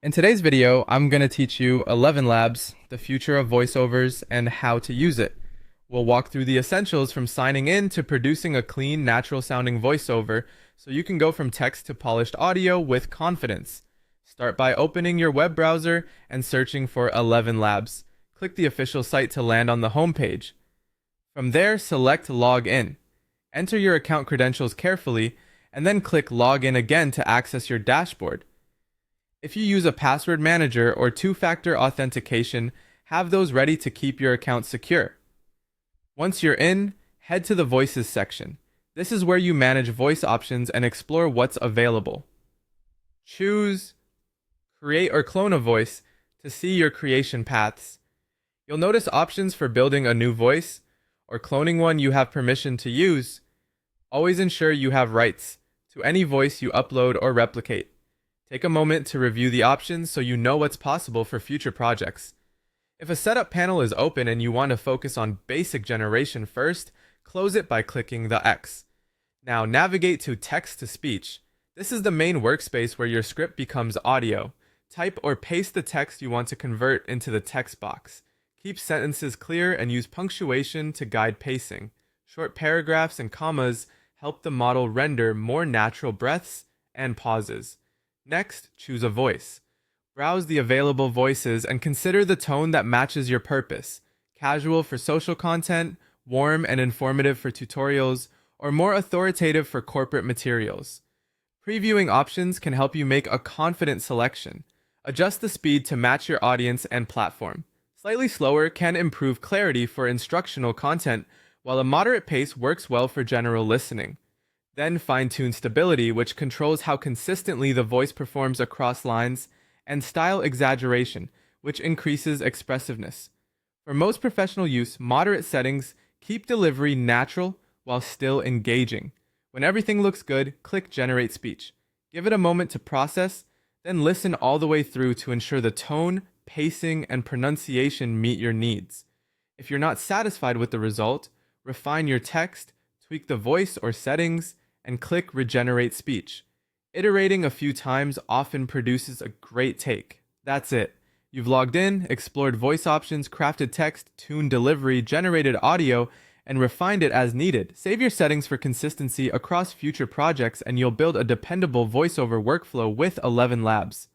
In today's video, I'm going to teach you ElevenLabs, the future of voiceovers, and how to use it. We'll walk through the essentials from signing in to producing a clean, natural-sounding voiceover so you can go from text to polished audio with confidence. Start by opening your web browser and searching for ElevenLabs. Click the official site to land on the homepage. From there, select Log In. Enter your account credentials carefully, and then click Log In again to access your dashboard. If you use a password manager or two-factor authentication, have those ready to keep your account secure. Once you're in, head to the Voices section. This is where you manage voice options and explore what's available. Choose Create or Clone a Voice to see your creation paths. You'll notice options for building a new voice or cloning one you have permission to use. Always ensure you have rights to any voice you upload or replicate. Take a moment to review the options so you know what's possible for future projects. If a setup panel is open and you want to focus on basic generation first, close it by clicking the X. Now navigate to text-to-speech. This is the main workspace where your script becomes audio. Type or paste the text you want to convert into the text box. Keep sentences clear and use punctuation to guide pacing. Short paragraphs and commas help the model render more natural breaths and pauses. Next, choose a voice. Browse the available voices and consider the tone that matches your purpose. Casual for social content, warm and informative for tutorials, or more authoritative for corporate materials. Previewing options can help you make a confident selection. Adjust the speed to match your audience and platform. Slightly slower can improve clarity for instructional content, while a moderate pace works well for general listening. Then fine-tune stability, which controls how consistently the voice performs across lines, and style exaggeration, which increases expressiveness. For most professional use, moderate settings keep delivery natural while still engaging. When everything looks good, click Generate Speech. Give it a moment to process, then listen all the way through to ensure the tone, pacing, and pronunciation meet your needs. If you're not satisfied with the result, refine your text, tweak the voice or settings, and click Regenerate Speech. Iterating a few times often produces a great take. That's it. You've logged in, explored voice options, crafted text, tuned delivery, generated audio, and refined it as needed. Save your settings for consistency across future projects and you'll build a dependable voiceover workflow with ElevenLabs.